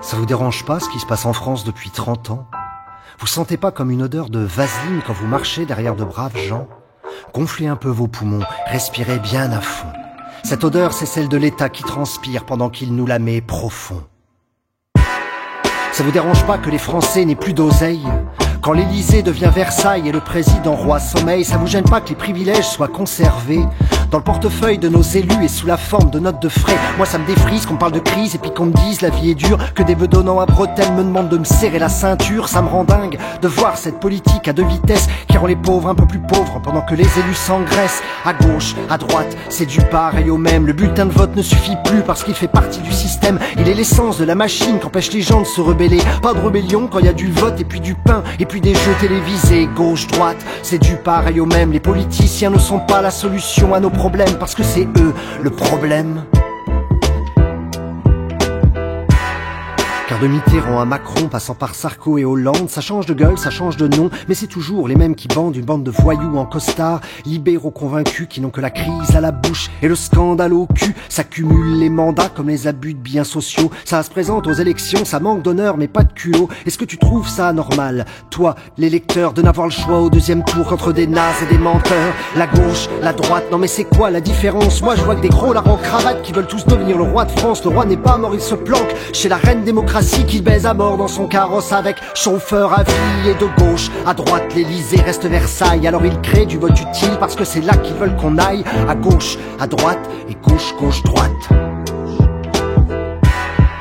Ça vous dérange pas ce qui se passe en France depuis 30 ans? Vous sentez pas comme une odeur de vaseline quand vous marchez derrière de braves gens? Gonflez un peu vos poumons, respirez bien à fond. Cette odeur, c'est celle de l'État qui transpire pendant qu'il nous la met profond. Ça vous dérange pas que les Français n'aient plus d'oseille? Quand l'Élysée devient Versailles et le président roi sommeille, ça vous gêne pas que les privilèges soient conservés dans le portefeuille de nos élus et sous la forme de notes de frais? Moi ça me défrise qu'on parle de crise et puis qu'on me dise la vie est dure, que des bedonnants à bretelles me demandent de me serrer la ceinture. Ça me rend dingue de voir cette politique à deux vitesses qui rend les pauvres un peu plus pauvres pendant que les élus s'engraissent. À gauche, à droite, c'est du pareil au même. Le bulletin de vote ne suffit plus parce qu'il fait partie du système. Il est l'essence de la machine qu'empêche les gens de se rebeller. Pas de rébellion quand il y a du vote et puis du pain et puis des jeux télévisés. Gauche, droite, c'est du pareil au même. Les politiciens ne sont pas la solution à nos problèmes parce que c'est eux le problème. Car de Mitterrand à Macron, passant par Sarko et Hollande, ça change de gueule, ça change de nom, mais c'est toujours les mêmes qui bandent, une bande de voyous en costard, libéraux convaincus qui n'ont que la crise à la bouche et le scandale au cul. Ça cumule les mandats comme les abus de biens sociaux, ça se présente aux élections, ça manque d'honneur mais pas de culot. Est-ce que tu trouves ça normal, toi, l'électeur, de n'avoir le choix au deuxième tour entre des nazes et des menteurs? La gauche, la droite, non mais c'est quoi la différence? Moi je vois que des gros larrons cravates qui veulent tous devenir le roi de France. Le roi n'est pas mort, il se planque chez la reine démocratie qui baise à mort dans son carrosse avec chauffeur à vie. Et de gauche à droite, l'Élysée reste Versailles. Alors ils créent du vote utile parce que c'est là qu'ils veulent qu'on aille. À gauche, à droite et gauche, gauche, droite.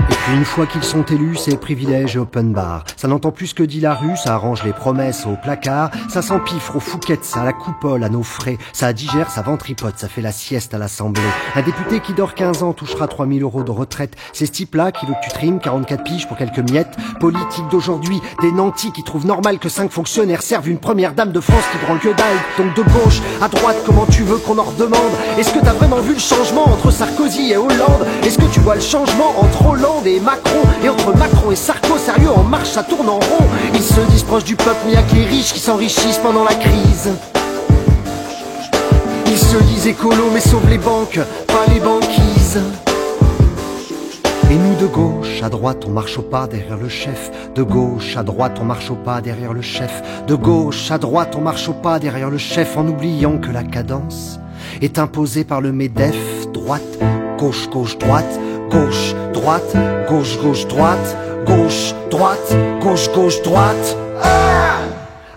Puis une fois qu'ils sont élus, c'est privilège et open bar. Ça n'entend plus ce que dit la rue, ça arrange les promesses au placard. Ça s'empiffre aux Fouquettes, ça à la coupole, à nos frais. Ça digère, ça ventripote, ça fait la sieste à l'Assemblée. Un député qui dort 15 ans touchera 3000 € de retraite. C'est ce type-là qui veut que tu trimes 44 piges pour quelques miettes. Politique d'aujourd'hui, des nantis qui trouvent normal que 5 fonctionnaires servent une première dame de France qui branle que dalle. Donc de gauche à droite, comment tu veux qu'on en redemande? Est-ce que t'as vraiment vu le changement entre Sarkozy et Hollande? Est-ce que tu vois le changement entre Hollande et Macron? Et entre Macron et Sarko, sérieux, en marche, ça tourne en rond. Ils se disent proches du peuple, mais y'a que les riches qui s'enrichissent pendant la crise. Ils se disent écolo, mais sauvent les banques, pas les banquises. Et nous de gauche à droite, on marche au pas derrière le chef. De gauche à droite, on marche au pas derrière le chef. De gauche à droite, on marche au pas derrière le chef, en oubliant que la cadence est imposée par le MEDEF. Droite, gauche, gauche, droite. Gauche, droite, gauche, gauche, droite, gauche, droite, gauche, gauche, droite. Ah!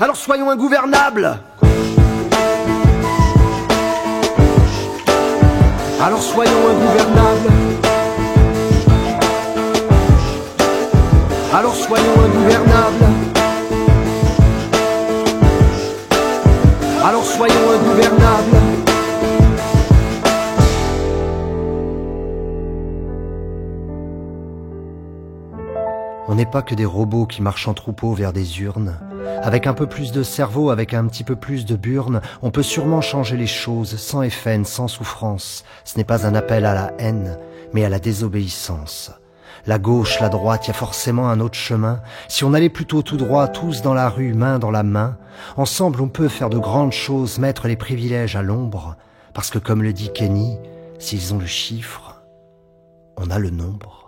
Alors soyons ingouvernables. Alors soyons ingouvernables. Alors soyons ingouvernables. Alors soyons ingouvernables. On n'est pas que des robots qui marchent en troupeau vers des urnes. Avec un peu plus de cerveau, avec un petit peu plus de burne, on peut sûrement changer les choses, sans FN, sans souffrance. Ce n'est pas un appel à la haine, mais à la désobéissance. La gauche, la droite, il y a forcément un autre chemin. Si on allait plutôt tout droit, tous dans la rue, main dans la main, ensemble on peut faire de grandes choses, mettre les privilèges à l'ombre. Parce que comme le dit Kenny, s'ils ont le chiffre, on a le nombre.